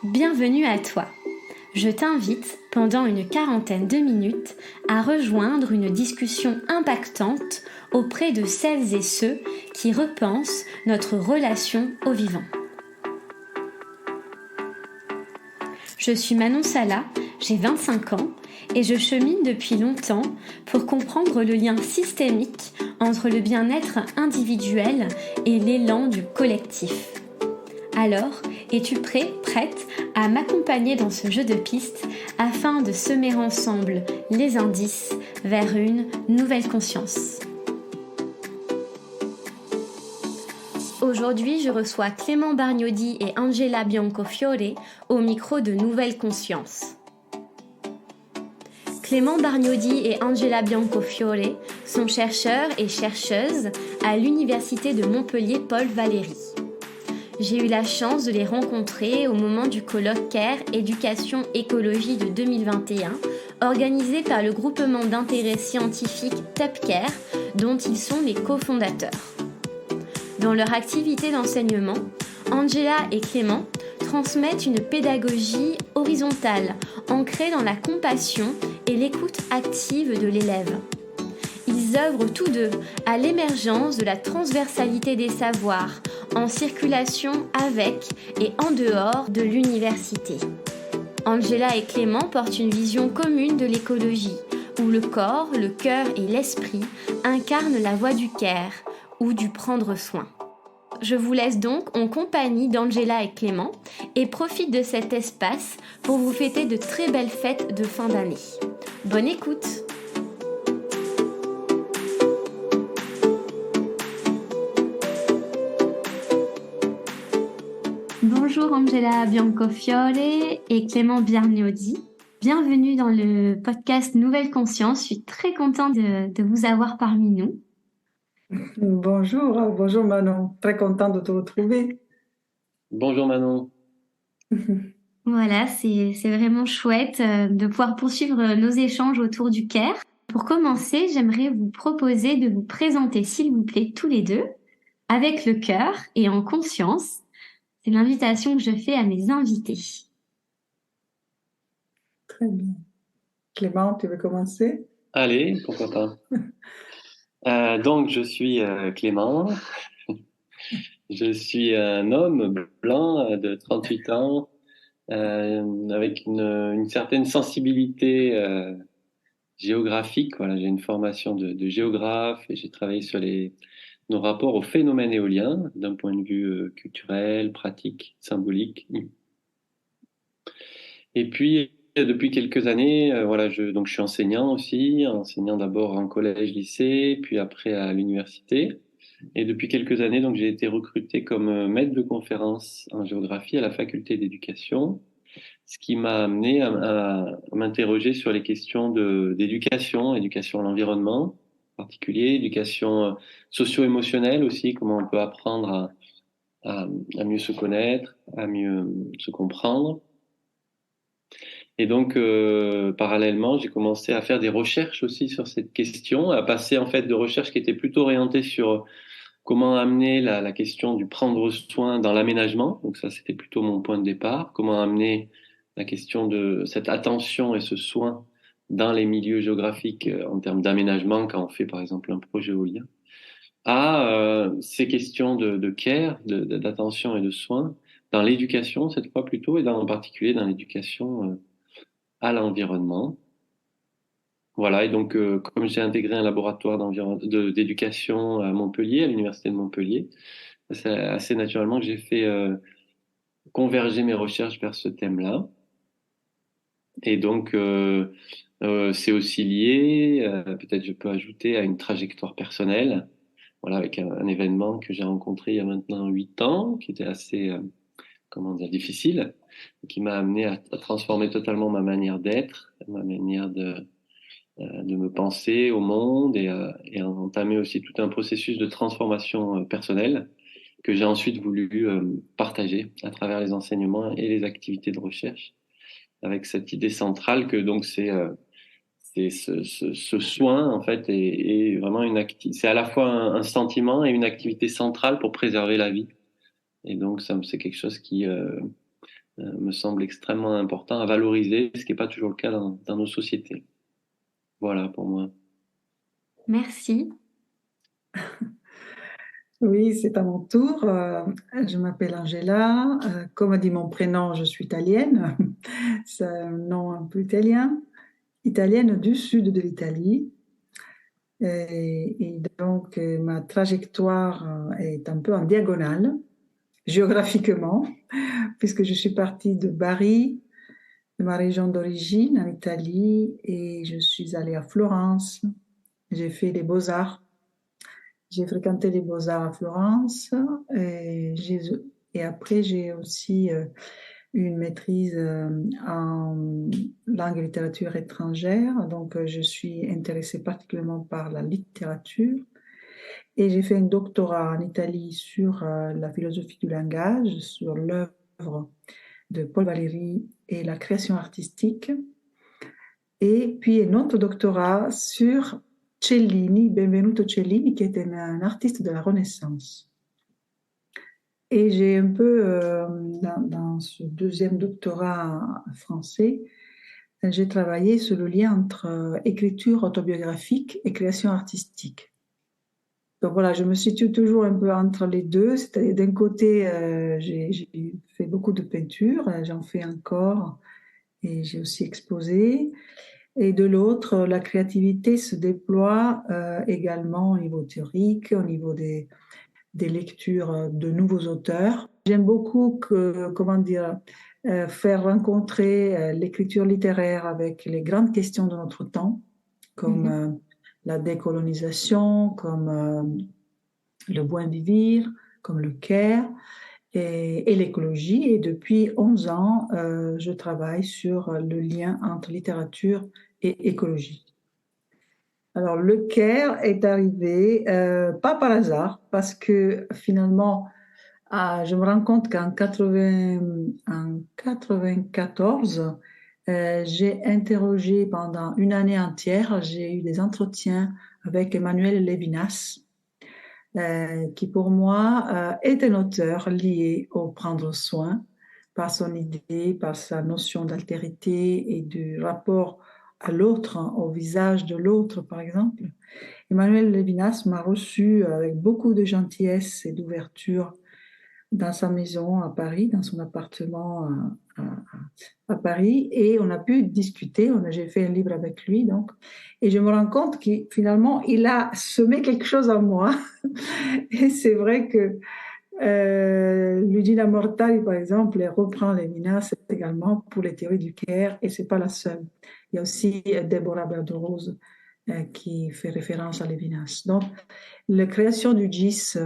Bienvenue à toi. Je t'invite, pendant une quarantaine de minutes, à rejoindre une discussion impactante auprès de celles et ceux qui repensent notre relation au vivant. Je suis Manon Sala, j'ai 25 ans et je chemine depuis longtemps pour comprendre le lien systémique entre le bien-être individuel et l'élan du collectif. Alors, es-tu prête à m'accompagner dans ce jeu de pistes afin de semer ensemble les indices vers une nouvelle conscience? Aujourd'hui, je reçois Clément Bargnodi et Angela Biancofiore au micro de Nouvelle Conscience. Clément Bargnodi et Angela Biancofiore sont chercheurs et chercheuses à l'Université de Montpellier Paul Valéry. J'ai eu la chance de les rencontrer au moment du colloque CARE Éducation Écologie de 2021, organisé par le groupement d'intérêt scientifique TUPCare, dont ils sont les cofondateurs. Dans leur activité d'enseignement, Angela et Clément transmettent une pédagogie horizontale, ancrée dans la compassion et l'écoute active de l'élève. Ils œuvrent tous deux à l'émergence de la transversalité des savoirs, en circulation avec et en dehors de l'université. Angela et Clément portent une vision commune de l'écologie, où le corps, le cœur et l'esprit incarnent la voie du care, ou du prendre soin. Je vous laisse donc en compagnie d'Angela et Clément et profite de cet espace pour vous fêter de très belles fêtes de fin d'année. Bonne écoute! Bonjour Angela Biancofiore et Clément Bargnodi. Bienvenue dans le podcast Nouvelle Conscience. Je suis très contente de vous avoir parmi nous. Bonjour Manon, très contente de te retrouver. Bonjour Manon. Voilà, c'est vraiment chouette de pouvoir poursuivre nos échanges autour du care. Pour commencer, j'aimerais vous proposer de vous présenter, s'il vous plaît, tous les deux, avec le cœur et en conscience. C'est l'invitation que je fais à mes invités. Très bien. Clément, tu veux commencer? Allez, pourquoi pas. Donc, je suis Clément. Je suis un homme blanc de 38 ans, avec une certaine sensibilité géographique. Voilà, j'ai une formation de géographe et j'ai travaillé sur nos rapports aux phénomènes éoliens d'un point de vue culturel, pratique, symbolique. Et puis, depuis quelques années, voilà, donc je suis enseignant aussi, enseignant d'abord en collège, lycée, puis après à l'université. Et depuis quelques années, donc j'ai été recruté comme maître de conférence en géographie à la faculté d'éducation, ce qui m'a amené à m'interroger sur les questions d'éducation, éducation à l'environnement en particulier, éducation socio-émotionnelle aussi, comment on peut apprendre à mieux se connaître, à mieux se comprendre. Et donc, parallèlement, j'ai commencé à faire des recherches aussi sur cette question, à passer en fait de recherches qui étaient plutôt orientées sur comment amener la question du prendre soin dans l'aménagement. Donc ça, c'était plutôt mon point de départ. Comment amener la question de cette attention et ce soin dans les milieux géographiques en termes d'aménagement quand on fait par exemple un projet éolien, à ces questions de care, d'attention et de soin dans l'éducation cette fois plutôt, et en particulier dans l'éducation à l'environnement. Voilà, et donc comme j'ai intégré un laboratoire d'éducation à Montpellier, à l'université de Montpellier, c'est assez naturellement que j'ai fait converger mes recherches vers ce thème-là. Et donc c'est aussi lié, peut-être je peux ajouter, à une trajectoire personnelle, voilà, avec un événement que j'ai rencontré il y a maintenant 8 ans, qui était assez difficile, qui m'a amené à transformer totalement ma manière d'être, ma manière de me penser au monde, et à entamer aussi tout un processus de transformation personnelle que j'ai ensuite voulu partager à travers les enseignements et les activités de recherche, avec cette idée centrale que donc c'est ce soin en fait est vraiment c'est à la fois un sentiment et une activité centrale pour préserver la vie. Et donc c'est quelque chose qui me semble extrêmement important à valoriser, ce qui n'est pas toujours le cas dans nos sociétés. Voilà pour moi. Merci. Oui, c'est à mon tour. Je m'appelle Angela. Comme a dit mon prénom, je suis italienne. C'est un nom un peu italien. Italienne du sud de l'Italie. Et donc, ma trajectoire est un peu en diagonale, géographiquement, puisque je suis partie de Bari, de ma région d'origine, en Italie, et je suis allée à Florence. J'ai fait les beaux-arts. J'ai fréquenté les beaux-arts à Florence, et après, j'ai aussi une maîtrise en langue et littérature étrangère. Donc, je suis intéressée particulièrement par la littérature. Et j'ai fait un doctorat en Italie sur la philosophie du langage, sur l'œuvre de Paul Valéry et la création artistique. Et puis un autre doctorat sur Cellini, Benvenuto Cellini, qui était un artiste de la Renaissance. Et j'ai un peu, dans ce deuxième doctorat français, j'ai travaillé sur le lien entre écriture autobiographique et création artistique. Donc voilà, je me situe toujours un peu entre les deux. C'est-à-dire, d'un côté, j'ai fait beaucoup de peinture, j'en fais encore, et j'ai aussi exposé. Et de l'autre, la créativité se déploie également au niveau théorique, au niveau des lectures de nouveaux auteurs. J'aime beaucoup faire rencontrer l'écriture littéraire avec les grandes questions de notre temps, comme la décolonisation, comme le buen vivir, comme le care et l'écologie. Et depuis 11 ans, je travaille sur le lien entre littérature et écologie. Alors, le care est arrivé, pas par hasard, parce que finalement, je me rends compte qu'en 94, j'ai interrogé pendant une année entière, j'ai eu des entretiens avec Emmanuel Levinas, qui pour moi est un auteur lié au prendre soin par son idée, par sa notion d'altérité et du rapport à l'autre, au visage de l'autre, par exemple. Emmanuel Levinas m'a reçu avec beaucoup de gentillesse et d'ouverture dans sa maison à Paris, dans son appartement à Paris, et on a pu discuter. J'ai fait un livre avec lui, donc, et je me rends compte que finalement, il a semé quelque chose en moi. Et c'est vrai que Ludina Mortali, par exemple, elle reprend Levinas également pour les théories du care, et c'est pas la seule. Il y a aussi Deborah Berdorose qui fait référence à Levinas. Donc, la création du GIS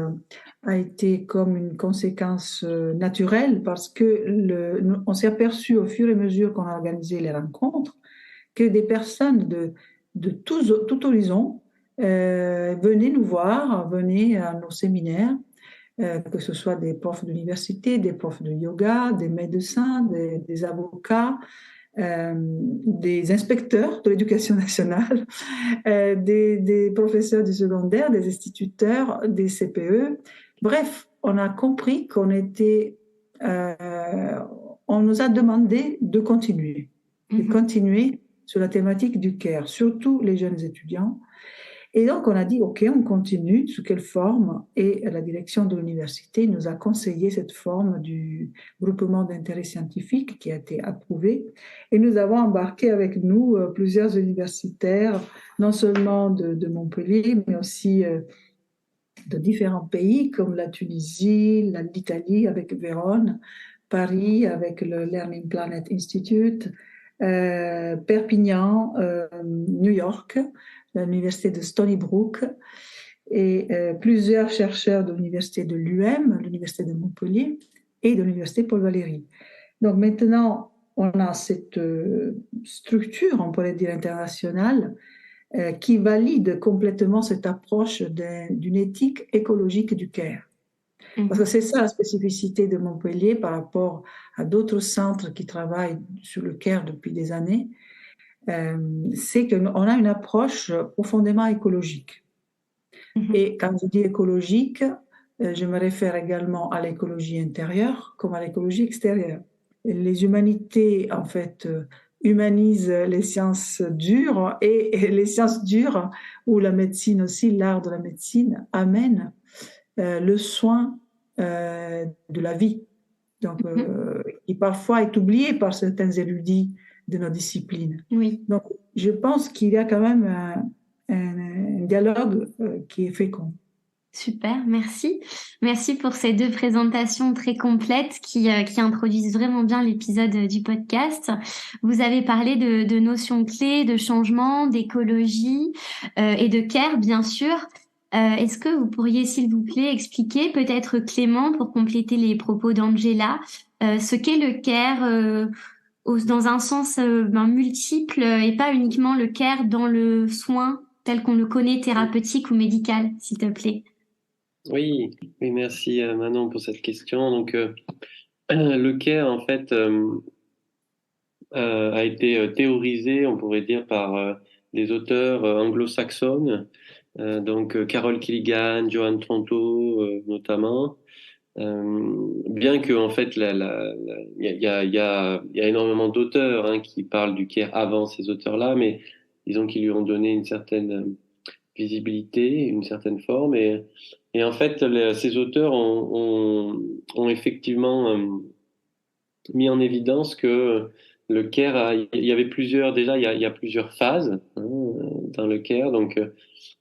a été comme une conséquence naturelle parce que on s'est aperçu au fur et à mesure qu'on a organisé les rencontres que des personnes de tout horizon venaient nous voir, venaient à nos séminaires, que ce soit des profs d'université, des profs de yoga, des médecins, des avocats, des inspecteurs de l'éducation nationale, des professeurs du secondaire, des instituteurs, des CPE. Bref, on a compris on nous a demandé de continuer sur la thématique du care, surtout les jeunes étudiants. Et donc, on a dit, OK, on continue, sous quelle forme? Et la direction de l'université nous a conseillé cette forme du groupement d'intérêt scientifique qui a été approuvée. Et nous avons embarqué avec nous plusieurs universitaires, non seulement de Montpellier, mais aussi de différents pays comme la Tunisie, l'Italie avec Vérone, Paris avec le Learning Planet Institute, Perpignan, New York, l'université de Stony Brook et plusieurs chercheurs de l'université de l'UM, l'université de Montpellier et de l'université Paul Valéry. Donc maintenant, on a cette structure, on pourrait dire internationale, qui valide complètement cette approche d'une éthique écologique du care. Parce que c'est ça la spécificité de Montpellier par rapport à d'autres centres qui travaillent sur le care depuis des années, c'est qu'on a une approche profondément écologique. Et quand je dis écologique, je me réfère également à l'écologie intérieure comme à l'écologie extérieure. les humanités, en fait, humanisent les sciences dures et les sciences dures, ou la médecine aussi, l'art de la médecine, amène le soin de la vie. Donc, Mhm. qui parfois est oublié par certains érudits de nos disciplines. Oui. Donc, je pense qu'il y a quand même un dialogue qui est fécond. Super, merci. Merci pour ces deux présentations très complètes qui introduisent vraiment bien l'épisode du podcast. Vous avez parlé de notions clés, de changement, d'écologie et de care, bien sûr. Est-ce que vous pourriez, s'il vous plaît, expliquer, peut-être Clément, pour compléter les propos d'Angela, ce qu'est le care dans un sens multiple et pas uniquement le care dans le soin tel qu'on le connaît, thérapeutique ou médical, s'il te plaît. Oui, oui, merci Manon pour cette question. Donc, le care, en fait, a été théorisé, on pourrait dire, par des auteurs anglo-saxonnes, Carol Killigan, Joan Tronto, notamment. Bien que en fait, il y a énormément d'auteurs qui parlent du care avant ces auteurs-là, mais disons qu'ils lui ont donné une certaine visibilité, une certaine forme, et en fait, ces auteurs ont effectivement mis en évidence que le care, il y avait plusieurs, déjà, il y a plusieurs phases dans le care. Donc,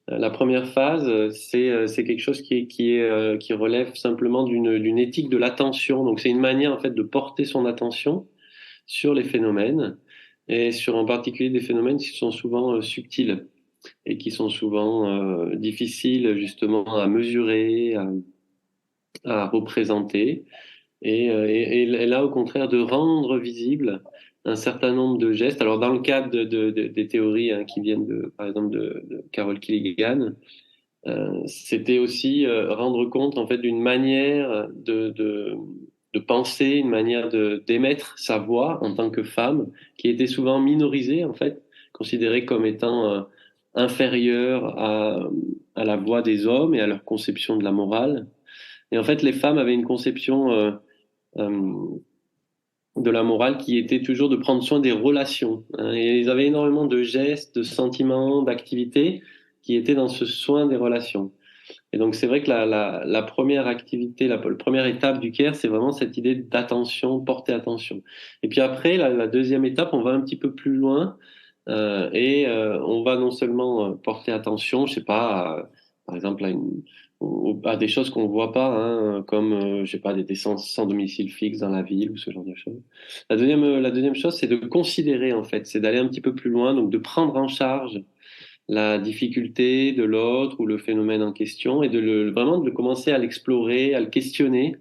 la première phase, c'est quelque chose qui relève simplement d'une éthique de l'attention. Donc, c'est une manière, en fait, de porter son attention sur les phénomènes et sur en particulier des phénomènes qui sont souvent subtils et qui sont souvent difficiles, justement, à mesurer, à représenter. Et là, au contraire, de rendre visible un certain nombre de gestes. Alors, dans le cadre des théories qui viennent, par exemple, de Carol Killigan, c'était aussi rendre compte, en fait, d'une manière de penser, une manière d'émettre sa voix en tant que femme, qui était souvent minorisée, en fait, considérée comme étant inférieure à la voix des hommes et à leur conception de la morale. Et en fait, les femmes avaient une conception euh, de la morale qui était toujours de prendre soin des relations. Et ils avaient énormément de gestes, de sentiments, d'activités qui étaient dans ce soin des relations. Et donc c'est vrai que la première activité, la première étape du care, c'est vraiment cette idée d'attention, porter attention. Et puis après, la deuxième étape, on va un petit peu plus loin on va non seulement porter attention, je sais pas, par exemple à des choses qu'on voit pas, comme je sais pas des sans domicile fixe dans la ville ou ce genre de choses. La deuxième chose, c'est de considérer en fait, c'est d'aller un petit peu plus loin, donc de prendre en charge la difficulté de l'autre ou le phénomène en question et vraiment de commencer à l'explorer, à le questionner,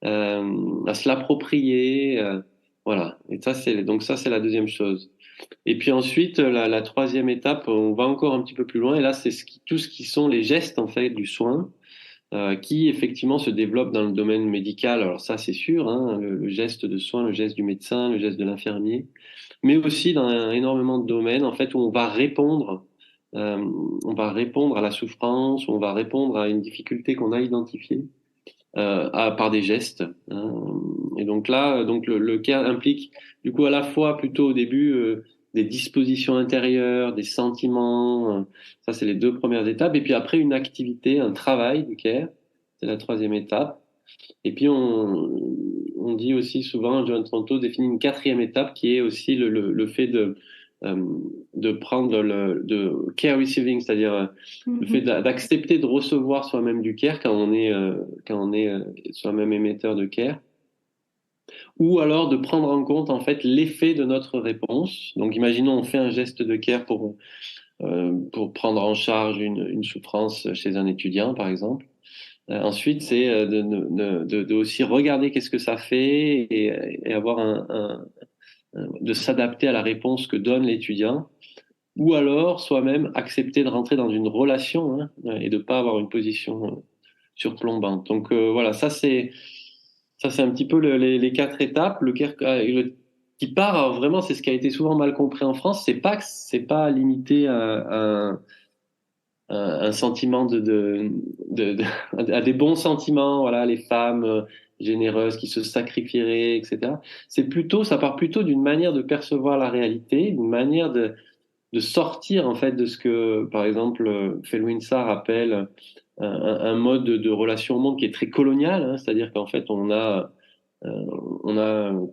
à se l'approprier, voilà. Et ça c'est la deuxième chose. Et puis ensuite la troisième étape, on va encore un petit peu plus loin et là c'est tout ce qui sont les gestes en fait du soin. Qui effectivement se développent dans le domaine médical. Alors ça, c'est sûr, le geste de soin, le geste du médecin, le geste de l'infirmier, mais aussi dans énormément de domaines, en fait, où euh, on va répondre à la souffrance, où on va répondre à une difficulté qu'on a identifiée par des gestes. Et donc là, donc le care implique du coup à la fois plutôt au début des dispositions intérieures, des sentiments. Ça, c'est les deux premières étapes. Et puis après, une activité, un travail du care. C'est la troisième étape. Et puis on dit aussi souvent, John Tronto définit une quatrième étape qui est aussi le fait euh, de prendre de care receiving, c'est-à-dire le fait d'accepter de recevoir soi-même du care quand on est soi-même émetteur de care, ou alors de prendre en compte en fait l'effet de notre réponse. Donc imaginons on fait un geste de care pour prendre en charge une souffrance chez un étudiant par exemple. Ensuite, c'est de aussi regarder qu'est-ce que ça fait et avoir de s'adapter à la réponse que donne l'étudiant, ou alors soi-même accepter de rentrer dans une relation et de pas avoir une position surplombante. Donc voilà, ça c'est un petit peu les quatre étapes. Qui part vraiment, c'est ce qui a été souvent mal compris en France. C'est pas limité un sentiment à des bons sentiments. Voilà, les femmes, généreuse, qui se sacrifierait, etc. Ça part plutôt d'une manière de percevoir la réalité, d'une manière de sortir en fait de ce que, par exemple, Felwine Sarr appelle un mode de relation au monde qui est très colonial, hein, c'est-à-dire qu'en fait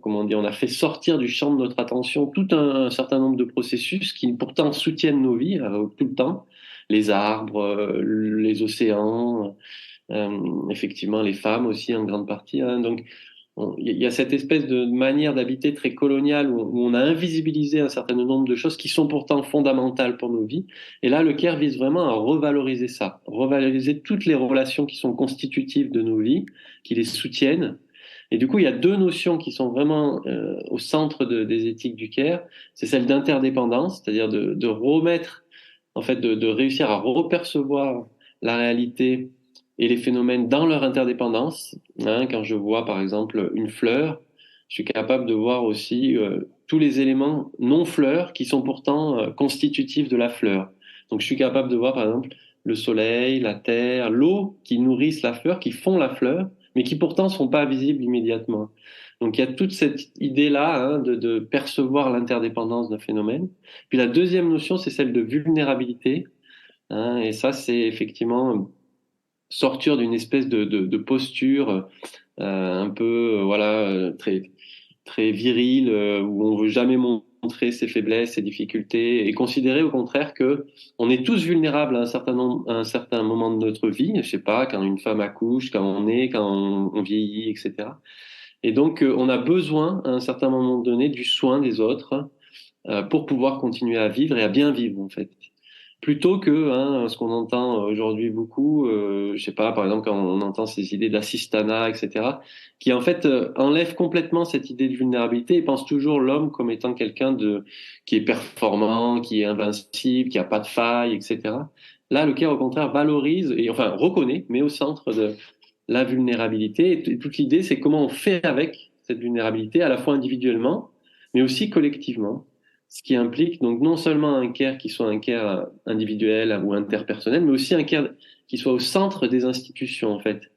comment dire, on a fait sortir du champ de notre attention tout un certain nombre de processus qui pourtant soutiennent nos vies tout le temps, les arbres, les océans, effectivement les femmes aussi en grande partie, hein. Donc il y a cette espèce de manière d'habiter très coloniale où on a invisibilisé un certain nombre de choses qui sont pourtant fondamentales pour nos vies. Et là, le CARE vise vraiment à revaloriser ça, revaloriser toutes les relations qui sont constitutives de nos vies, qui les soutiennent. Et du coup, il y a deux notions qui sont vraiment au centre des éthiques du CARE. C'est celle d'interdépendance, c'est-à-dire de remettre, en fait, de réussir à repercevoir la réalité et les phénomènes dans leur interdépendance. Hein, quand je vois par exemple une fleur, je suis capable de voir aussi tous les éléments non fleurs qui sont pourtant constitutifs de la fleur. Donc je suis capable de voir par exemple le soleil, la terre, l'eau qui nourrissent la fleur, qui font la fleur, mais qui pourtant sont pas visibles immédiatement. Donc il y a toute cette idée-là, hein, de percevoir l'interdépendance d'un phénomène. Puis la deuxième notion, c'est celle de vulnérabilité. Hein, et ça, c'est effectivement sortir d'une espèce de posture un peu voilà très très virile où on veut jamais montrer ses faiblesses, ses difficultés et considérer au contraire que on est tous vulnérables à un certain moment de notre vie, je sais pas, quand une femme accouche, quand on est, quand on vieillit, etc. Et donc on a besoin à un certain moment donné du soin des autres pour pouvoir continuer à vivre et à bien vivre en fait. Plutôt que ce qu'on entend aujourd'hui beaucoup, je sais pas, par exemple quand on entend ces idées d'assistanat, etc., qui en fait enlèvent complètement cette idée de vulnérabilité et pensent toujours l'homme comme étant quelqu'un de qui est performant, qui est invincible, qui a pas de faille, etc. Là, le CARE au contraire valorise et enfin reconnaît, mais au centre de la vulnérabilité. Et toute l'idée, c'est comment on fait avec cette vulnérabilité, à la fois individuellement, mais aussi collectivement. Ce qui implique donc non seulement un care qui soit un care individuel ou interpersonnel, mais aussi un care qui soit au centre des institutions en fait.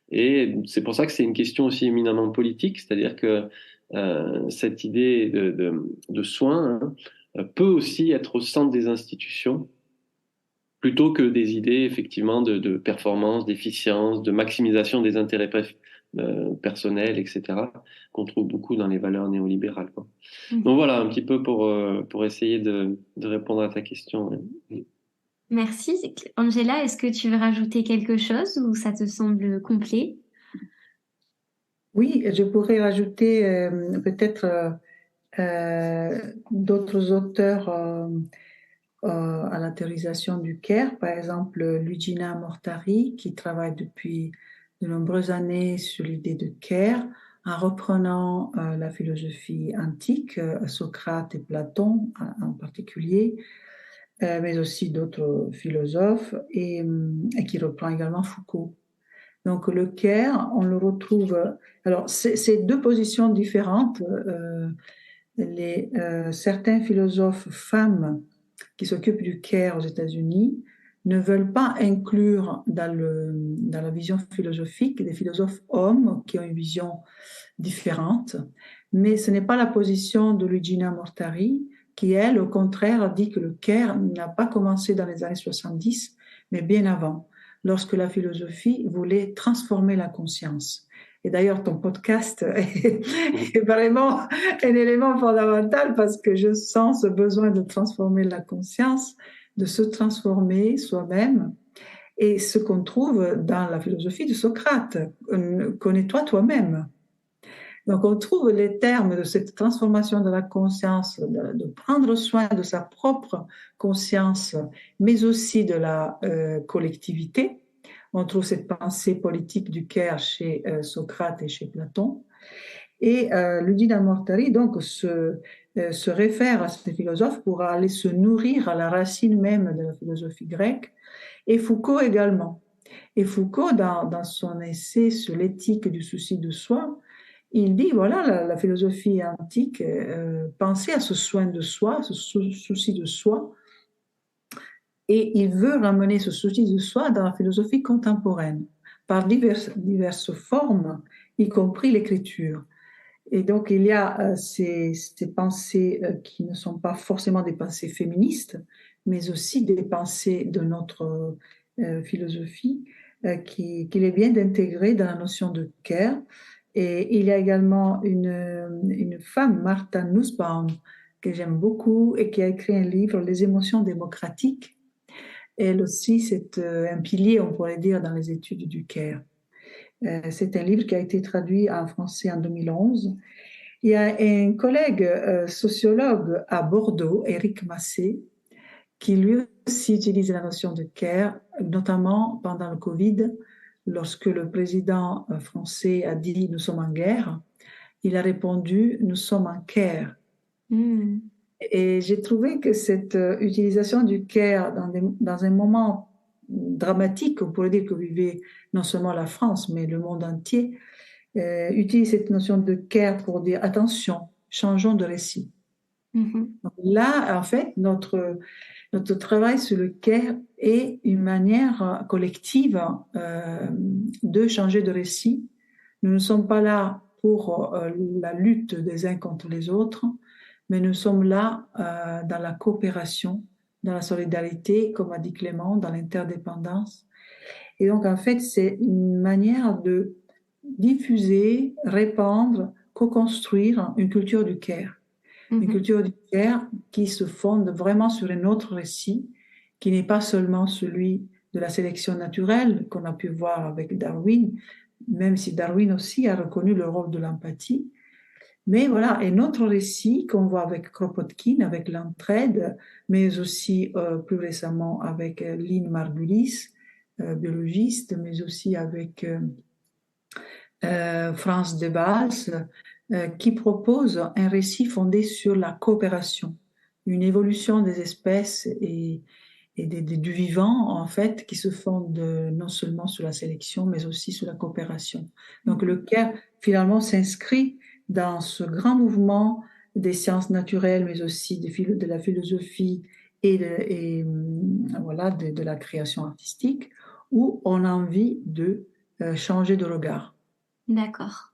Et c'est pour ça que c'est une question aussi éminemment politique, c'est-à-dire que cette idée de soins peut aussi être au centre des institutions plutôt que des idées effectivement de performance, d'efficience, de maximisation des intérêts personnels, etc., qu'on trouve beaucoup dans les valeurs néolibérales, quoi. Donc voilà, un petit peu pour essayer de répondre à ta question. Merci. Angela, est-ce que tu veux rajouter quelque chose ou ça te semble complet? Oui, je pourrais rajouter peut-être d'autres auteurs à la théorisation du CARE, par exemple Luigina Mortari, qui travaille depuis de nombreuses années sur l'idée de CARE, en reprenant la philosophie antique, Socrate et Platon en particulier, mais aussi d'autres philosophes, et qui reprend également Foucault. Donc le CARE, on le retrouve. Alors, c'est deux positions différentes. Certains philosophes femmes qui s'occupent du CARE aux États-Unis ne veulent pas inclure dans la vision philosophique des philosophes hommes qui ont une vision différente. Mais ce n'est pas la position de Luigina Mortari, qui, elle, au contraire, dit que le CARE n'a pas commencé dans les années 70, mais bien avant, lorsque la philosophie voulait transformer la conscience. Et d'ailleurs, ton podcast est vraiment un élément fondamental parce que je sens ce besoin de transformer la conscience, de se transformer soi-même. Et ce qu'on trouve dans la philosophie de Socrate, connais-toi toi-même. Donc on trouve les termes de cette transformation de la conscience, de prendre soin de sa propre conscience, mais aussi de la collectivité. On trouve cette pensée politique du CARE chez Socrate et chez Platon. Et Luigina Mortari donc se réfère à ces philosophes pour aller se nourrir à la racine même de la philosophie grecque, et Foucault également. Et Foucault, dans son essai sur l'éthique du souci de soi, il dit, voilà, la philosophie antique pensait à ce soin de soi, ce souci de soi, et il veut ramener ce souci de soi dans la philosophie contemporaine. par diverses formes, y compris l'écriture. Et donc, il y a ces pensées qui ne sont pas forcément des pensées féministes, mais aussi des pensées de notre philosophie qu'il est bien d'intégrer dans la notion de care. Et il y a également une femme, Martha Nussbaum, que j'aime beaucoup et qui a écrit un livre, Les émotions démocratiques. Elle aussi, c'est un pilier, on pourrait dire, dans les études du care. C'est un livre qui a été traduit en français en 2011. Il y a un collègue sociologue à Bordeaux, Éric Massé, qui lui aussi utilise la notion de care, notamment pendant le Covid, lorsque le président français a dit nous sommes en guerre, il a répondu nous sommes en care. Mm. Et j'ai trouvé que cette utilisation du care dans un moment dramatique, on pourrait dire que vivait non seulement la France, mais le monde entier, utilise cette notion de care pour dire attention, changeons de récit. Mhm. Donc là, en fait, notre travail sur le care est une manière collective de changer de récit. Nous ne sommes pas là pour la lutte des uns contre les autres, mais nous sommes là dans la coopération, dans la solidarité, comme a dit Clément, dans l'interdépendance. Et donc, en fait, c'est une manière de diffuser, répandre, co-construire une culture du care. Une Mhm. culture du care qui se fonde vraiment sur un autre récit, qui n'est pas seulement celui de la sélection naturelle qu'on a pu voir avec Darwin, même si Darwin aussi a reconnu le rôle de l'empathie. Mais voilà, un autre récit qu'on voit avec Kropotkin, avec l'entraide, mais aussi plus récemment avec Lynn Margulis, biologiste, mais aussi avec Franz de Waals, qui propose un récit fondé sur la coopération, une évolution des espèces et du vivant, en fait, qui se fonde non seulement sur la sélection, mais aussi sur la coopération. Donc le CARE, finalement, s'inscrit dans ce grand mouvement des sciences naturelles, mais aussi de la philosophie voilà, de la création artistique, où on a envie de changer de regard. D'accord.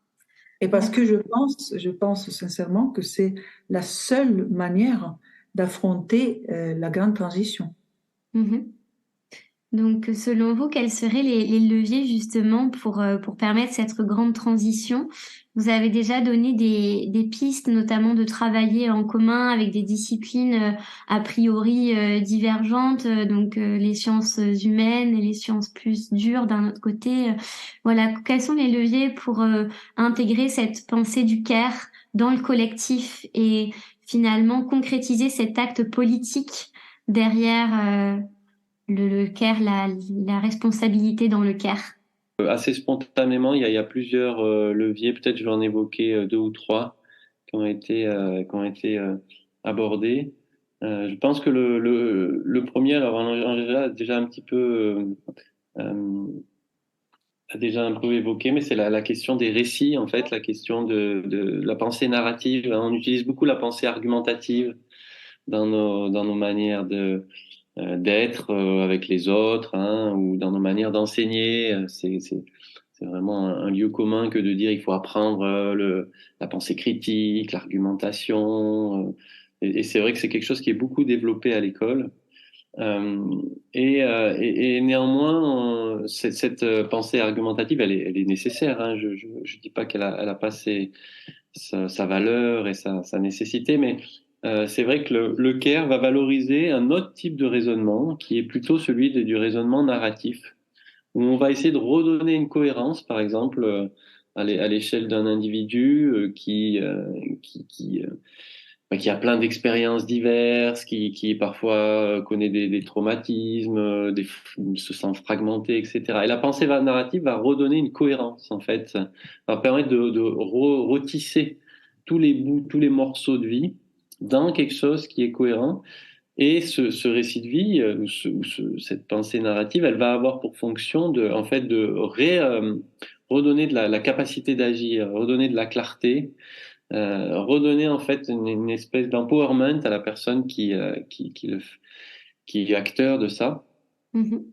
Et parce que je pense sincèrement que c'est la seule manière d'affronter la grande transition. Mhm. Donc, selon vous, quels seraient les leviers justement pour permettre cette grande transition? Vous avez déjà donné des pistes, notamment de travailler en commun avec des disciplines a priori divergentes, donc les sciences humaines et les sciences plus dures d'un autre côté. Voilà, quels sont les leviers pour intégrer cette pensée du care dans le collectif et finalement concrétiser cet acte politique derrière le care, la responsabilité dans le care. Assez spontanément, il y a plusieurs leviers, peut-être je vais en évoquer deux ou trois qui ont été abordés. Je pense que le premier, alors Angela a déjà un petit peu a déjà un peu évoqué, mais c'est la question des récits, en fait, la question de la pensée narrative. On utilise beaucoup la pensée argumentative dans nos manières d'être avec les autres, hein, ou dans nos manières d'enseigner. C'est vraiment un lieu commun que de dire il faut apprendre la pensée critique, l'argumentation. Et c'est vrai que c'est quelque chose qui est beaucoup développé à l'école. Euh, et néanmoins, cette pensée argumentative, elle est nécessaire. Hein. Je dis pas elle a pas sa valeur et sa nécessité, mais c'est vrai que le CARE va valoriser un autre type de raisonnement qui est plutôt celui du raisonnement narratif, où on va essayer de redonner une cohérence, par exemple, à l'échelle d'un individu qui a plein d'expériences diverses, qui parfois connaît des traumatismes, se sent fragmenté, etc. Et la pensée narrative va redonner une cohérence, en fait, va permettre de retisser tous les bouts, tous les morceaux de vie dans quelque chose qui est cohérent. Et ce récit de vie, cette pensée narrative, elle va avoir pour fonction en fait, redonner de la capacité d'agir, redonner de la clarté, redonner en fait une espèce d'empowerment à la personne qui est acteur de ça. Mhm.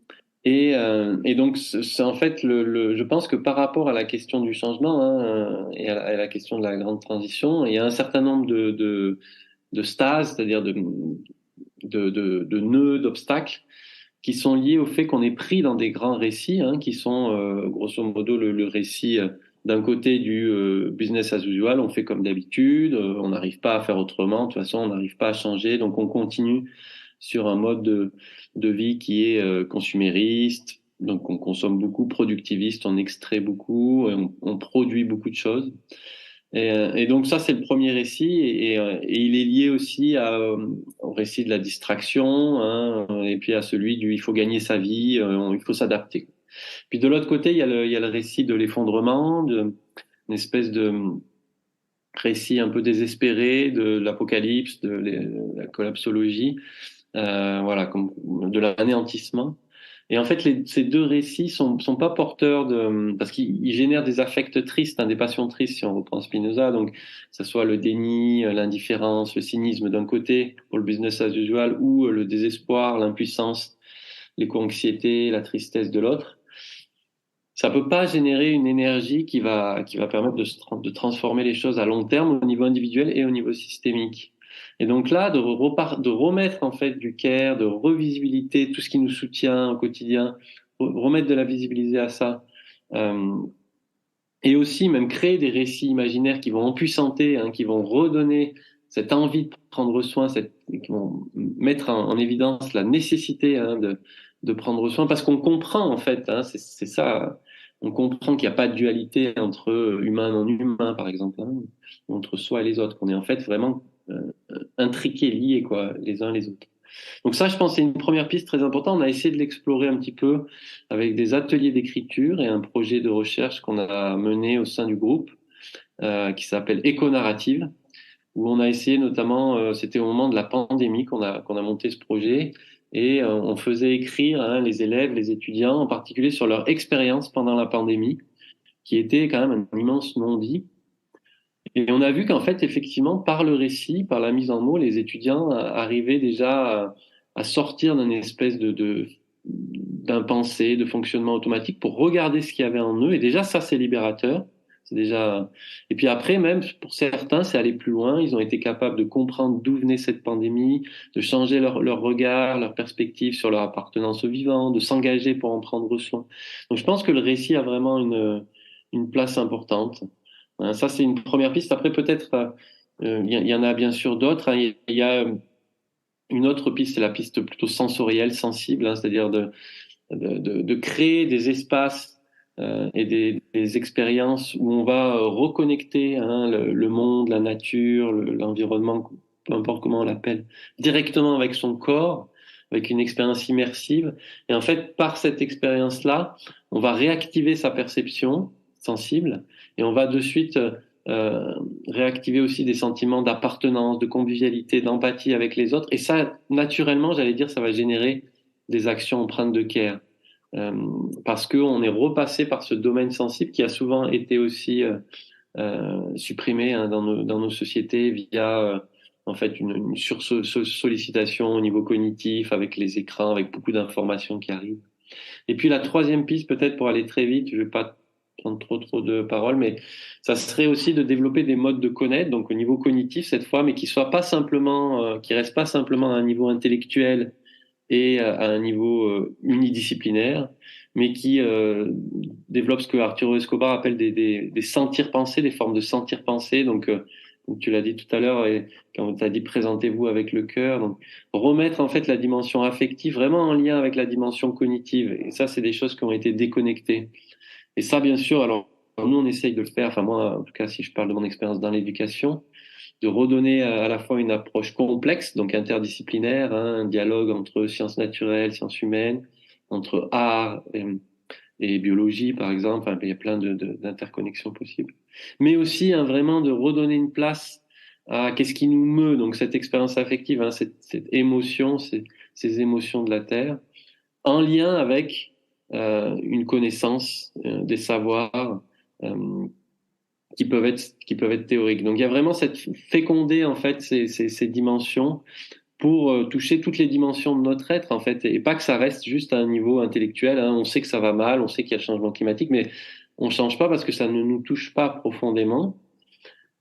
Et donc, c'est en fait, je pense que par rapport à la question du changement et à la question de la grande transition, il y a un certain nombre de stages, c'est-à-dire de nœuds, d'obstacles, qui sont liés au fait qu'on est pris dans des grands récits, qui sont grosso modo le récit d'un côté du business as usual, on fait comme d'habitude, on n'arrive pas à faire autrement, de toute façon on n'arrive pas à changer, donc on continue sur un mode de vie qui est consumériste, donc on consomme beaucoup, productiviste, on extrait beaucoup, on produit beaucoup de choses. Et donc ça, c'est le premier récit, et il est lié aussi au récit de la distraction, et puis à celui du il faut gagner sa vie, il faut s'adapter. Puis de l'autre côté, il y a le récit de l'effondrement, une espèce de récit un peu désespéré de l'apocalypse, de la collapsologie, voilà, comme de l'anéantissement. Et en fait, ces deux récits sont pas porteurs parce qu'ils génèrent des affects tristes, des passions tristes, si on reprend Spinoza. Donc, que ce soit le déni, l'indifférence, le cynisme d'un côté pour le business as usual, ou le désespoir, l'impuissance, l'éco-anxiété, la tristesse de l'autre. Ça peut pas générer une énergie qui va permettre de transformer les choses à long terme au niveau individuel et au niveau systémique. Et donc là, de remettre en fait du care, de revisibilité, tout ce qui nous soutient au quotidien, remettre de la visibilité à ça, euh, et aussi même créer des récits imaginaires qui vont empuissanter, qui vont redonner cette envie de prendre soin, qui vont mettre en évidence la nécessité de prendre soin, parce qu'on comprend en fait, c'est ça, on comprend qu'il n'y a pas de dualité entre humain et non humain, par exemple, entre soi et les autres, qu'on est en fait vraiment intriqués, liés, quoi, les uns les autres. Donc ça, je pense, c'est une première piste très importante. On a essayé de l'explorer un petit peu avec des ateliers d'écriture et un projet de recherche qu'on a mené au sein du groupe qui s'appelle Éco-narrative, où on a essayé notamment, c'était au moment de la pandémie qu'on a monté ce projet, et on faisait écrire les élèves, les étudiants, en particulier sur leur expérience pendant la pandémie, qui était quand même un immense non-dit. Et on a vu qu'en fait, effectivement, par le récit, par la mise en mots, les étudiants arrivaient déjà à sortir d'une espèce d'impensé, de fonctionnement automatique pour regarder ce qu'il y avait en eux. Et déjà, ça, c'est libérateur. C'est déjà. Et puis après, même pour certains, c'est aller plus loin. Ils ont été capables de comprendre d'où venait cette pandémie, de changer leur regard, leur perspective sur leur appartenance au vivant, de s'engager pour en prendre soin. Donc, je pense que le récit a vraiment une place importante. Ça, c'est une première piste. Après, peut-être, il y en a bien sûr d'autres. Il y a une autre piste, c'est la piste plutôt sensorielle, sensible, c'est-à-dire de créer des espaces et des expériences où on va reconnecter le monde, la nature, l'environnement, peu importe comment on l'appelle, directement avec son corps, avec une expérience immersive. Et en fait, par cette expérience-là, on va réactiver sa perception sensible et on va de suite réactiver aussi des sentiments d'appartenance, de convivialité, d'empathie avec les autres. Et ça, naturellement, j'allais dire, ça va générer des actions empreintes de care. Euh, Parce qu'on est repassé par ce domaine sensible qui a souvent été aussi supprimé dans nos sociétés via en fait une sursollicitation au niveau cognitif avec les écrans, avec beaucoup d'informations qui arrivent. Et puis la troisième piste, peut-être pour aller très vite, je ne vais pas prendre trop de paroles, mais ça serait aussi de développer des modes de connaître, donc au niveau cognitif cette fois, mais qui soient pas simplement, qui restent pas simplement à un niveau intellectuel et à un niveau unidisciplinaire, mais qui développe ce que Arturo Escobar appelle des sentir-pensées, des formes de sentir-pensées. Donc, comme tu l'as dit tout à l'heure, et quand tu as dit présentez-vous avec le cœur, donc remettre en fait la dimension affective vraiment en lien avec la dimension cognitive. Et ça, c'est des choses qui ont été déconnectées. Et ça, bien sûr, alors nous, on essaye de le faire, enfin moi, en tout cas, si je parle de mon expérience dans l'éducation, de redonner à la fois une approche complexe, donc interdisciplinaire, un dialogue entre sciences naturelles, sciences humaines, entre art et biologie, par exemple. Enfin, il y a plein d'interconnexions possibles. Mais aussi vraiment de redonner une place à qu'est-ce qui nous meut, donc cette expérience affective, cette émotion, ces émotions de la Terre, en lien avec une connaissance des savoirs qui peuvent être théoriques. Donc il y a vraiment cette féconder en fait ces dimensions pour toucher toutes les dimensions de notre être, en fait, et pas que ça reste juste à un niveau intellectuel, hein. On sait que ça va mal, on sait qu'il y a le changement climatique, mais on change pas parce que ça ne nous touche pas profondément.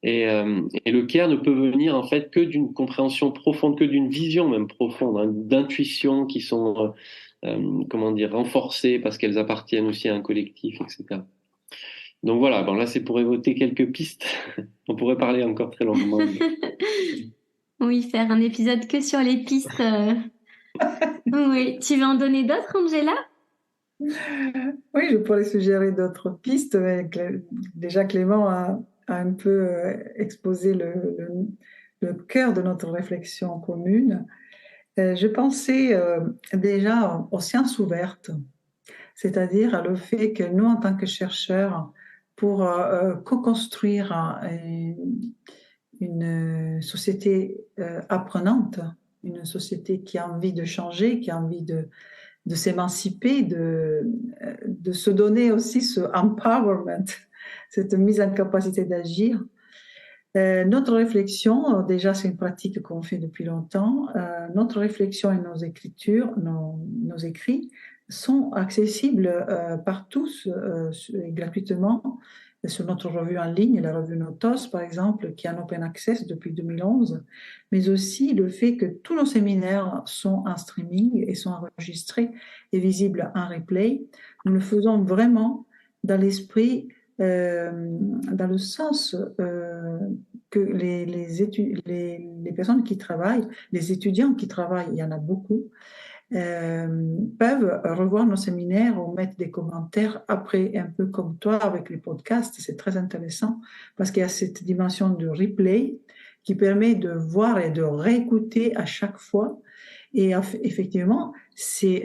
Et le care ne peut venir en fait que d'une compréhension profonde, que d'une vision même profonde, hein, d'intuitions qui sont, comment dire, renforcées parce qu'elles appartiennent aussi à un collectif, etc. Donc voilà, bon là c'est pour évoquer quelques pistes. On pourrait parler encore très longuement. Oui, faire un épisode que sur les pistes. Oui, tu veux en donner d'autres, Angela? Oui, je pourrais suggérer d'autres pistes. Mais déjà, Clément a un peu exposé le cœur de notre réflexion commune. Je pensais déjà aux sciences ouvertes, c'est-à-dire à le fait que nous, en tant que chercheurs, pour co-construire une société apprenante, une société qui a envie de changer, qui a envie de s'émanciper, de se donner aussi ce empowerment, cette mise en capacité d'agir. Notre réflexion, déjà c'est une pratique qu'on fait depuis longtemps, notre réflexion et nos écritures, nos écrits sont accessibles par tous gratuitement sur notre revue en ligne, la revue Notos par exemple, qui est en open access depuis 2011, mais aussi le fait que tous nos séminaires sont en streaming et sont enregistrés et visibles en replay. Nous le faisons vraiment dans l'esprit, dans le sens que les personnes qui travaillent, les étudiants qui travaillent, il y en a beaucoup, peuvent revoir nos séminaires ou mettre des commentaires après, un peu comme toi avec les podcasts. C'est très intéressant parce qu'il y a cette dimension de replay qui permet de voir et de réécouter à chaque fois. Et effectivement, ces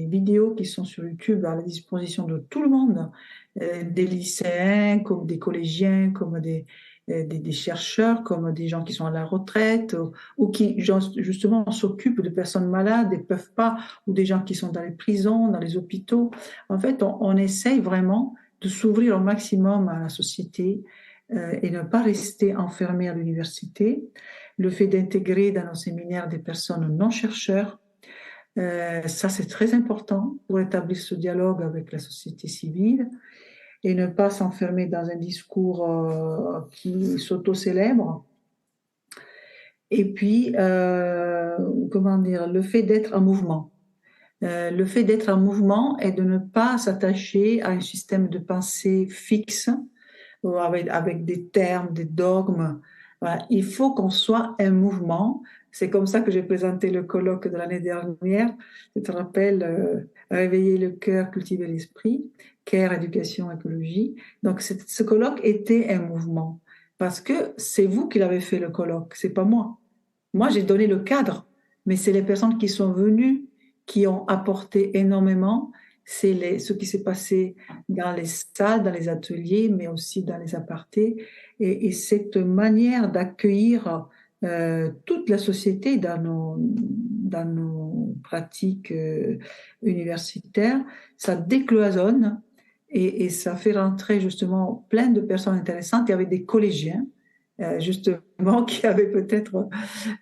vidéos qui sont sur YouTube à la disposition de tout le monde, des lycéens, comme des collégiens, comme des chercheurs, comme des gens qui sont à la retraite ou qui justement s'occupent de personnes malades et ne peuvent pas, ou des gens qui sont dans les prisons, dans les hôpitaux. En fait, on essaye vraiment de s'ouvrir au maximum à la société et ne pas rester enfermé à l'université. Le fait d'intégrer dans nos séminaires des personnes non chercheurs, ça c'est très important pour établir ce dialogue avec la société civile et ne pas s'enfermer dans un discours qui s'auto-célèbre. Et puis, comment dire, le fait d'être en mouvement. Le fait d'être en mouvement et de ne pas s'attacher à un système de pensée fixe, avec des termes, des dogmes. Voilà. Il faut qu'on soit un mouvement. C'est comme ça que j'ai présenté le colloque de l'année dernière. Je te rappelle, réveiller le cœur, cultiver l'esprit, care, éducation, écologie. Donc, ce colloque était un mouvement. Parce que c'est vous qui l'avez fait, le colloque, c'est pas moi. Moi, j'ai donné le cadre, mais c'est les personnes qui sont venues qui ont apporté énormément. C'est ce qui s'est passé dans les salles, dans les ateliers, mais aussi dans les apartés. Et cette manière d'accueillir toute la société dans nos pratiques universitaires, ça décloisonne et ça fait rentrer justement plein de personnes intéressantes. Il y avait des collégiens, justement, qui avaient peut-être,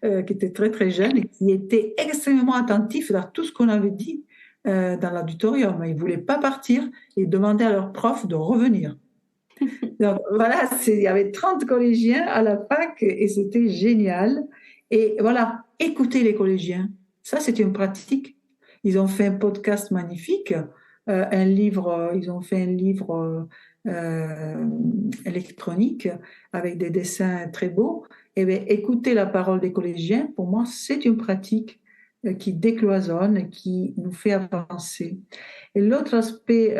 qui étaient très très jeunes et qui étaient extrêmement attentifs à tout ce qu'on avait dit dans l'auditorium. Ils ne voulaient pas partir et demandaient à leur prof de revenir. Donc voilà, il y avait 30 collégiens à la fac et c'était génial. Et voilà, écoutez les collégiens, ça c'est une pratique. Ils ont fait un podcast magnifique, un livre, ils ont fait un livre électronique avec des dessins très beaux. Et bien, écouter la parole des collégiens, pour moi, c'est une pratique qui décloisonne, qui nous fait avancer. Et l'autre aspect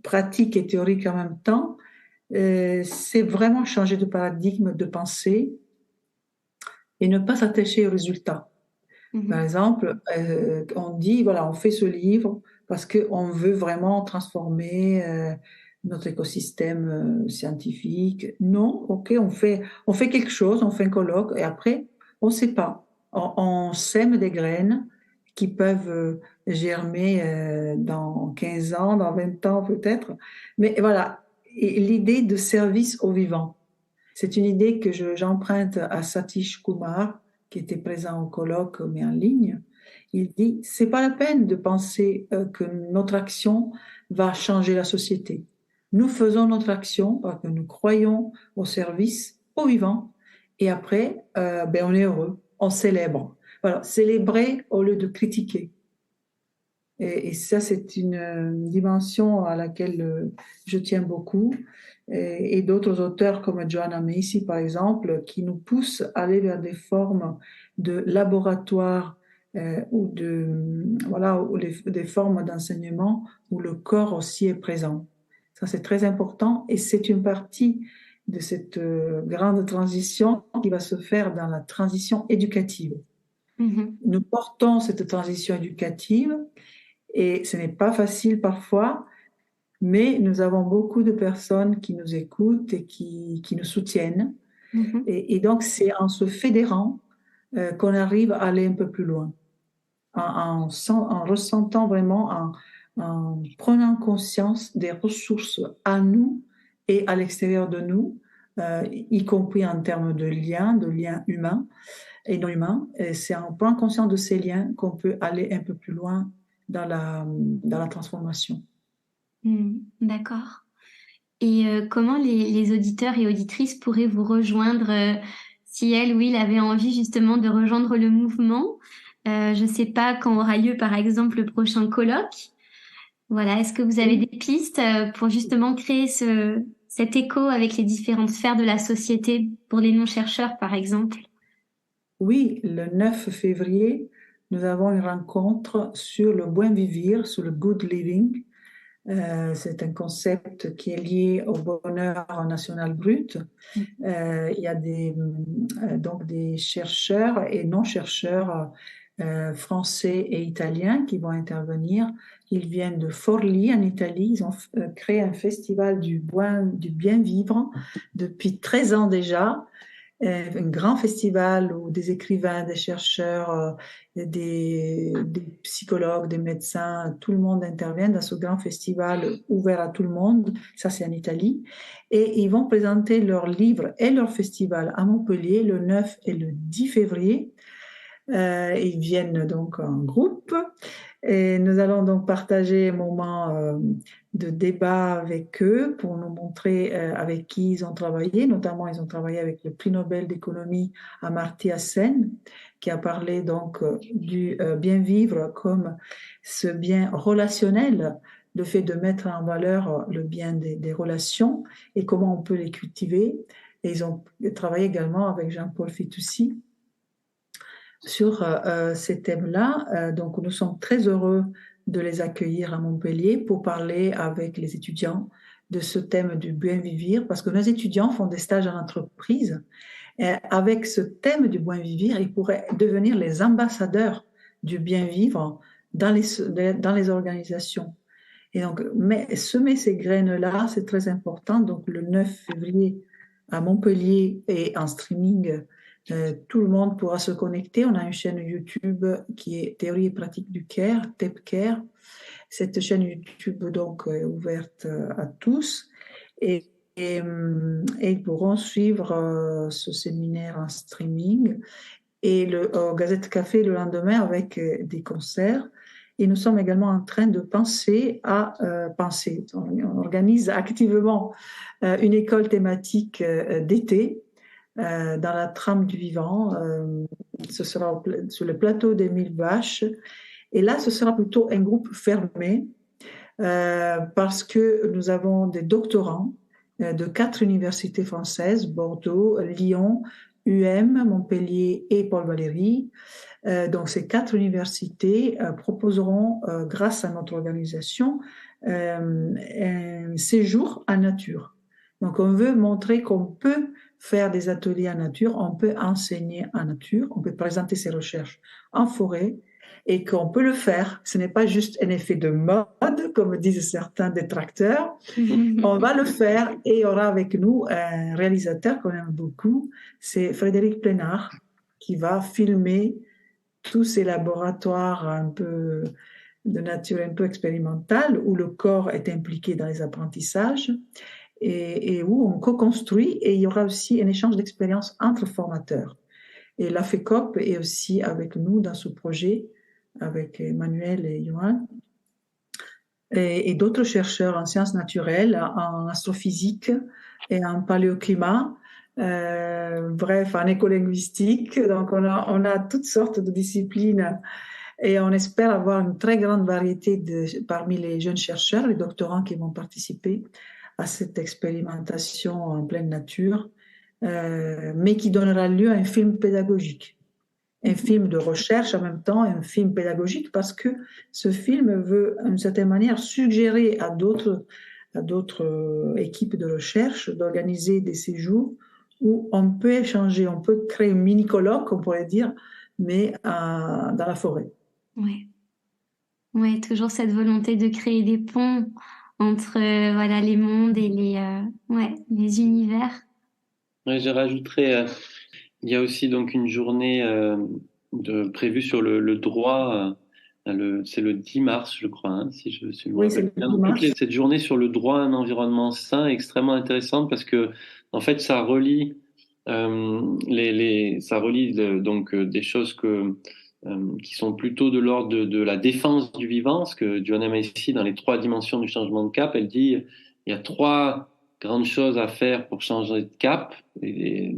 pratique et théorique en même temps, c'est vraiment changer de paradigme de pensée et ne pas s'attacher aux résultats. Par exemple, on dit, voilà, on fait ce livre parce qu'on veut vraiment transformer notre écosystème scientifique. Non, ok, on fait quelque chose, on fait un colloque et après, on ne sait pas. On sème des graines qui peuvent germer dans 15 ans, dans 20 ans peut-être. Mais voilà, et l'idée de service au vivant. C'est une idée que j'emprunte à Satish Kumar, qui était présent au colloque, mais en ligne. Il dit, c'est pas la peine de penser que notre action va changer la société. Nous faisons notre action parce que nous croyons au service, aux vivants, et après, on est heureux, on célèbre. Voilà, célébrer au lieu de critiquer. Et ça, c'est une dimension à laquelle je tiens beaucoup. Et d'autres auteurs comme Joanna Macy, par exemple, qui nous poussent à aller vers des formes de laboratoire ou des formes d'enseignement où le corps aussi est présent. Ça, c'est très important et c'est une partie de cette grande transition qui va se faire dans la transition éducative. Mhm. Nous portons cette transition éducative et ce n'est pas facile parfois, mais nous avons beaucoup de personnes qui nous écoutent et qui nous soutiennent. Mhm. Et donc, c'est en se fédérant qu'on arrive à aller un peu plus loin, en ressentant vraiment, en prenant conscience des ressources à nous et à l'extérieur de nous, y compris en termes de liens humains et non humains. Et c'est en prenant conscience de ces liens qu'on peut aller un peu plus loin dans la transformation. D'accord. Et comment les auditeurs et auditrices pourraient vous rejoindre si elles ou ils avaient envie justement de rejoindre le mouvement? Je ne sais pas quand aura lieu par exemple le prochain colloque. Voilà, est-ce que vous avez des pistes pour justement créer cet écho avec les différentes sphères de la société pour les non-chercheurs par exemple? Oui, le 9 février, nous avons une rencontre sur le buen vivir, sur le good living. C'est un concept qui est lié au bonheur national brut. Il y a donc des chercheurs et non-chercheurs français et italiens qui vont intervenir. Ils viennent de Forlì en Italie. Ils ont créé un festival du bien vivre depuis 13 ans déjà. Un grand festival où des écrivains, des chercheurs, des psychologues, des médecins, tout le monde intervient dans ce grand festival ouvert à tout le monde. Ça, c'est en Italie. Et ils vont présenter leurs livres et leur festival à Montpellier le 9 et le 10 février. Ils viennent donc en groupe et nous allons donc partager un moment de débat avec eux pour nous montrer avec qui ils ont travaillé. Notamment, ils ont travaillé avec le prix Nobel d'économie Amartya Sen, qui a parlé donc du bien vivre comme ce bien relationnel, le fait de mettre en valeur le bien des relations et comment on peut les cultiver. Et ils ont travaillé également avec Jean-Paul Fitoussi sur ces thèmes-là. Donc, nous sommes très heureux de les accueillir à Montpellier pour parler avec les étudiants de ce thème du bien vivre, parce que nos étudiants font des stages en entreprise. Et avec ce thème du bien vivre, ils pourraient devenir les ambassadeurs du bien vivre dans les organisations. Et donc, semer ces graines-là, c'est très important. Donc, le 9 février à Montpellier et en streaming, tout le monde pourra se connecter. On a une chaîne YouTube qui est Théorie et pratique du care, TEP Care. Cette chaîne YouTube donc est ouverte à tous et ils pourront suivre ce séminaire en streaming et au Gazette Café le lendemain avec des concerts. Et nous sommes également en train de penser à penser. On organise activement une école thématique d'été dans la trame du vivant. Ce sera sur le plateau des Mille Vaches. Et là, ce sera plutôt un groupe fermé parce que nous avons des doctorants de 4 universités françaises, Bordeaux, Lyon, UM, Montpellier et Paul Valéry. Donc ces 4 universités proposeront, grâce à notre organisation, un séjour en nature. Donc on veut montrer qu'on peut faire des ateliers en nature, on peut enseigner en nature, on peut présenter ses recherches en forêt et qu'on peut le faire. Ce n'est pas juste un effet de mode, comme disent certains détracteurs. On va le faire et il y aura avec nous un réalisateur qu'on aime beaucoup, c'est Frédéric Plénard, qui va filmer tous ces laboratoires un peu de nature un peu expérimentale où le corps est impliqué dans les apprentissages et où on co-construit et il y aura aussi un échange d'expériences entre formateurs. Et la FECOP est aussi avec nous dans ce projet, avec Emmanuel et Johan, et d'autres chercheurs en sciences naturelles, en astrophysique et en paléoclimat, bref, en écolinguistique. Donc, on a toutes sortes de disciplines et on espère avoir une très grande variété parmi les jeunes chercheurs, les doctorants qui vont participer à cette expérimentation en pleine nature, mais qui donnera lieu à un film pédagogique. Un film de recherche en même temps, un film pédagogique, parce que ce film veut, d'une certaine manière, suggérer à d'autres équipes de recherche d'organiser des séjours où on peut échanger, on peut créer un mini-colloque, on pourrait dire, mais dans la forêt. Ouais. Ouais, toujours cette volonté de créer des ponts entre voilà les mondes et les univers. Ouais, je rajouterais, il y a aussi donc une journée prévue sur le droit. C'est le 10 mars, je crois, hein, si je me Oui, c'est rappelle le bien. Donc, dimanche. cette journée sur le droit à un environnement sain est extrêmement intéressante parce que, en fait, ça relie donc des choses qui sont plutôt de l'ordre de la défense du vivant, ce que Joanna Macy, dans les trois dimensions du changement de cap, elle dit il y a trois grandes choses à faire pour changer de cap et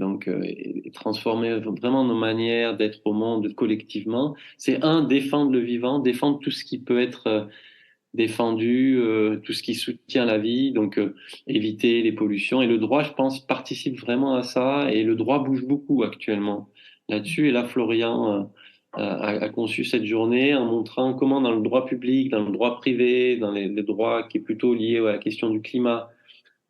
transformer vraiment nos manières d'être au monde collectivement. C'est un, défendre le vivant, défendre tout ce qui peut être défendu, tout ce qui soutient la vie, donc éviter les pollutions. Et le droit, je pense, participe vraiment à ça. Et le droit bouge beaucoup actuellement là-dessus. Et là, Florian a conçu cette journée en montrant comment dans le droit public, dans le droit privé, dans les droits qui est plutôt lié à la question du climat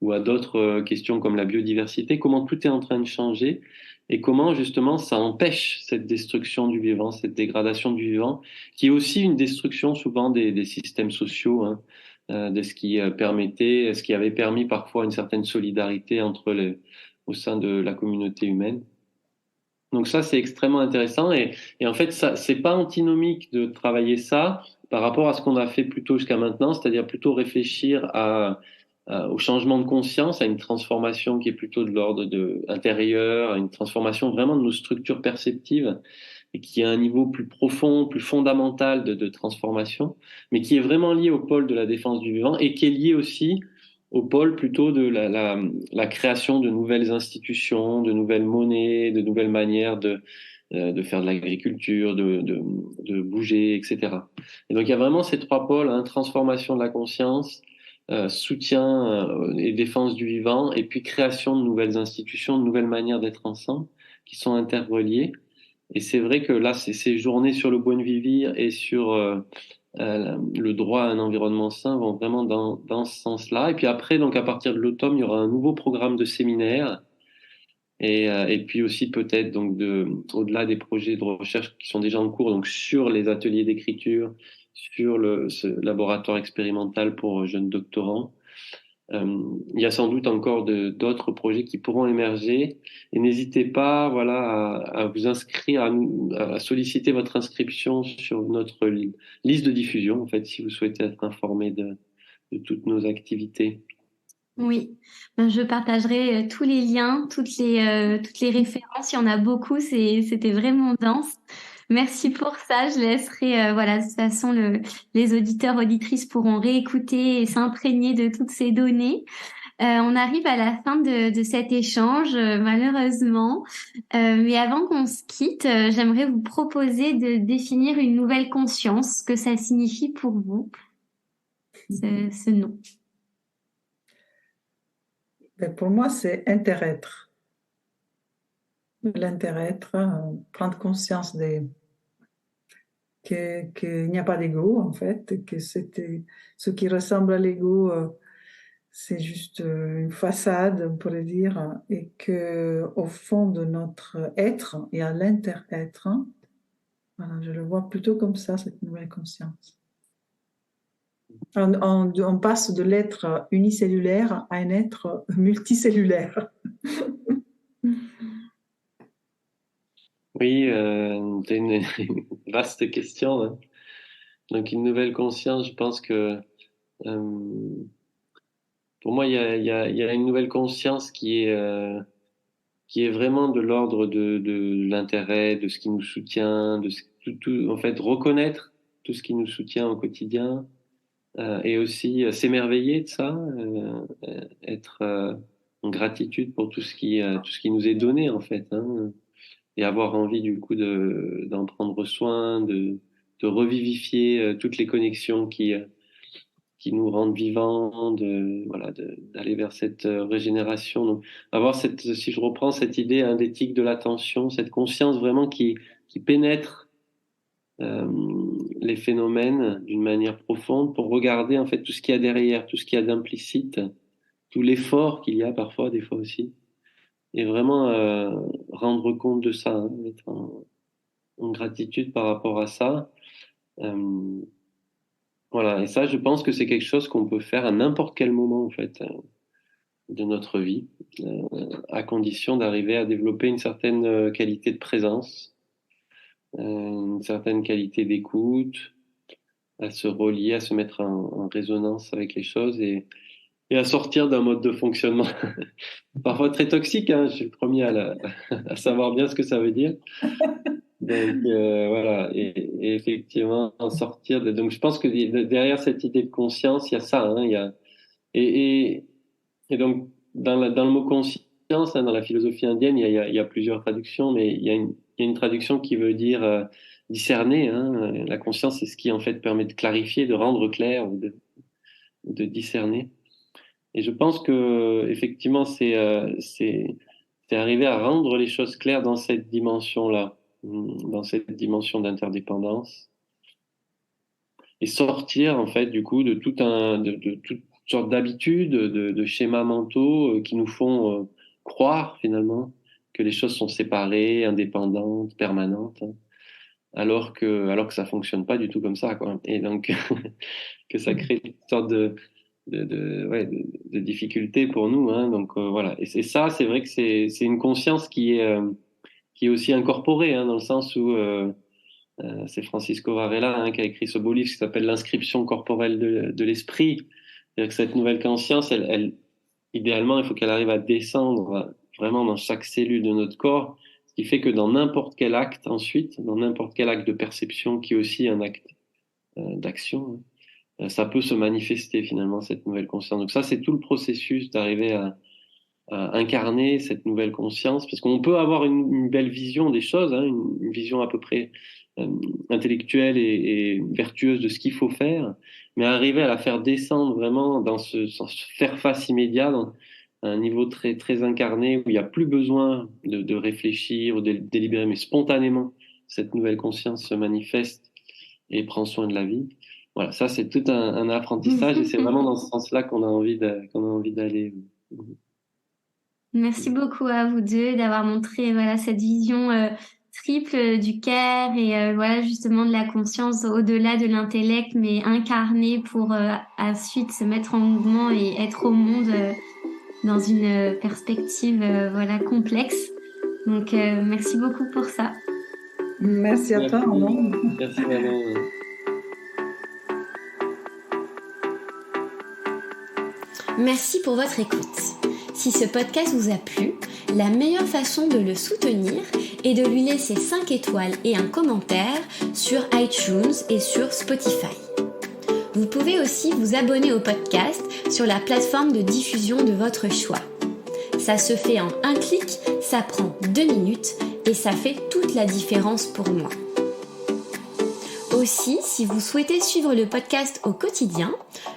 ou à d'autres questions comme la biodiversité, comment tout est en train de changer et comment justement ça empêche cette destruction du vivant, cette dégradation du vivant, qui est aussi une destruction souvent des systèmes sociaux, hein, de ce qui permettait, ce qui avait permis parfois une certaine solidarité au sein de la communauté humaine. Donc ça, c'est extrêmement intéressant et en fait, ça, c'est pas antinomique de travailler ça par rapport à ce qu'on a fait plutôt jusqu'à maintenant, c'est-à-dire plutôt réfléchir au changement de conscience, à une transformation qui est plutôt de l'ordre intérieur, à une transformation vraiment de nos structures perceptives et qui a un niveau plus profond, plus fondamental de transformation, mais qui est vraiment lié au pôle de la défense du vivant et qui est lié aussi au pôle plutôt de la création de nouvelles institutions, de nouvelles monnaies, de nouvelles manières de faire de l'agriculture, de bouger, etc. Et donc il y a vraiment ces trois pôles, hein, transformation de la conscience, soutien et défense du vivant, et puis création de nouvelles institutions, de nouvelles manières d'être ensemble, qui sont interreliées. Et c'est vrai que là, ces journées sur le buen vivir et sur le droit à un environnement sain vont vraiment dans ce sens-là. Et puis après, donc à partir de l'automne, il y aura un nouveau programme de séminaire. Et puis aussi peut-être donc au-delà des projets de recherche qui sont déjà en cours, donc sur les ateliers d'écriture, sur ce laboratoire expérimental pour jeunes doctorants. Il y a sans doute encore d'autres projets qui pourront émerger et n'hésitez pas, voilà, à vous inscrire, à solliciter votre inscription sur notre liste de diffusion, en fait, si vous souhaitez être informé de toutes nos activités. Oui, ben, je partagerai tous les liens, toutes les références. Il y en a beaucoup, c'était vraiment dense. Merci pour ça. Je laisserai, voilà, de toute façon, les auditeurs, auditrices pourront réécouter et s'imprégner de toutes ces données. On arrive à la fin de cet échange, malheureusement. Mais avant qu'on se quitte, j'aimerais vous proposer de définir une nouvelle conscience, ce que ça signifie pour vous, ce nom. Ben, pour moi, c'est inter-être. L'inter-être, prendre conscience qu'il n'y a pas d'ego, en fait, que ce qui ressemble à l'ego, c'est juste une façade, on pourrait dire, et que au fond de notre être, il y a l'inter-être. Voilà, je le vois plutôt comme ça, cette nouvelle conscience. On passe de l'être unicellulaire à un être multicellulaire. Oui, c'est une vaste question, hein. Donc une nouvelle conscience, je pense que pour moi, il y a une nouvelle conscience qui est vraiment de l'ordre de l'intérêt, de ce qui nous soutient, en fait, reconnaître tout ce qui nous soutient au quotidien, et aussi s'émerveiller de ça, être en gratitude pour tout ce qui nous est donné, en fait, hein, et avoir envie, du coup, d'en prendre soin, de revivifier toutes les connexions qui nous rendent vivants, d'aller vers cette régénération. Donc, avoir si je reprends cette idée d'éthique de l'attention, cette conscience vraiment qui pénètre les phénomènes d'une manière profonde pour regarder en fait tout ce qu'il y a derrière, tout ce qu'il y a d'implicite, tout l'effort qu'il y a parfois, des fois aussi, et vraiment rendre compte de ça, hein, être en gratitude par rapport à ça. Voilà, et ça, je pense que c'est quelque chose qu'on peut faire à n'importe quel moment en fait de notre vie, à condition d'arriver à développer une certaine qualité de présence, une certaine qualité d'écoute, à se relier, à se mettre en résonance avec les choses et à sortir d'un mode de fonctionnement parfois très toxique, hein, je suis le premier à savoir bien ce que ça veut dire. Donc voilà, et effectivement en sortir donc je pense que derrière cette idée de conscience, il y a ça, hein, il y a et donc dans le mot conscience, hein, dans la philosophie indienne, il y a plusieurs traductions, mais il y a une traduction qui veut dire discerner, hein. La conscience, c'est ce qui en fait permet de clarifier, de rendre clair, de discerner. Et je pense que effectivement, c'est arriver à rendre les choses claires dans cette dimension-là, dans cette dimension d'interdépendance, et sortir en fait du coup de toutes sortes d'habitudes, de schémas mentaux qui nous font croire finalement que les choses sont séparées, indépendantes, permanentes, hein, alors que ça fonctionne pas du tout comme ça, quoi. Et donc que ça crée une sorte de difficultés pour nous, hein. Donc voilà. Et ça, c'est vrai que c'est une conscience qui est aussi incorporée, hein, dans le sens où c'est Francisco Varela, hein, qui a écrit ce beau livre qui s'appelle L'inscription corporelle de l'esprit. C'est-à-dire que cette nouvelle conscience, idéalement, il faut qu'elle arrive à descendre vraiment dans chaque cellule de notre corps, ce qui fait que dans n'importe quel acte ensuite, dans n'importe quel acte de perception qui est aussi un acte d'action, hein, ça peut se manifester finalement, cette nouvelle conscience. Donc ça, c'est tout le processus d'arriver à incarner cette nouvelle conscience, parce qu'on peut avoir une belle vision des choses, hein, une vision à peu près intellectuelle et vertueuse de ce qu'il faut faire, mais arriver à la faire descendre vraiment dans ce faire face immédiat, dans un niveau très très incarné où il n'y a plus besoin de réfléchir ou de délibérer, mais spontanément cette nouvelle conscience se manifeste et prend soin de la vie. Voilà, ça c'est tout un apprentissage et c'est vraiment dans ce sens-là qu'on a envie d'aller. Merci beaucoup à vous deux d'avoir montré voilà cette vision triple du care et voilà justement de la conscience au-delà de l'intellect, mais incarnée pour ensuite se mettre en mouvement et être au monde dans une perspective voilà complexe. Donc merci beaucoup pour ça. Merci à toi, Armand. Merci vraiment. Merci pour votre écoute. Si ce podcast vous a plu, la meilleure façon de le soutenir est de lui laisser 5 étoiles et un commentaire sur iTunes et sur Spotify. Vous pouvez aussi vous abonner au podcast sur la plateforme de diffusion de votre choix. Ça se fait en un clic, ça prend 2 minutes et ça fait toute la différence pour moi. Aussi, si vous souhaitez suivre le podcast au quotidien,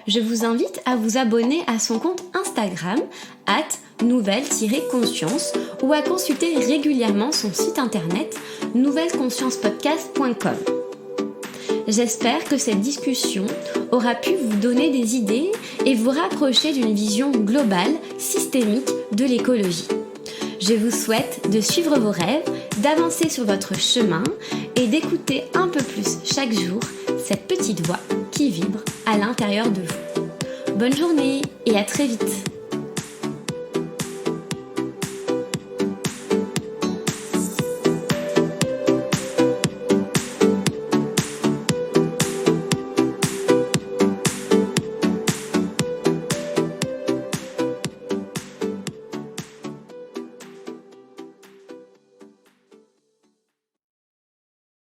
je vous invite à vous abonner à son compte Instagram @nouvelle-conscience ou à consulter régulièrement son site internet nouvelleconsciencepodcast.com. J'espère que cette discussion aura pu vous donner des idées et vous rapprocher d'une vision globale, systémique de l'écologie. Je vous souhaite de suivre vos rêves, d'avancer sur votre chemin et d'écouter un peu plus chaque jour cette petite voix qui vibre à l'intérieur de vous. Bonne journée et à très vite.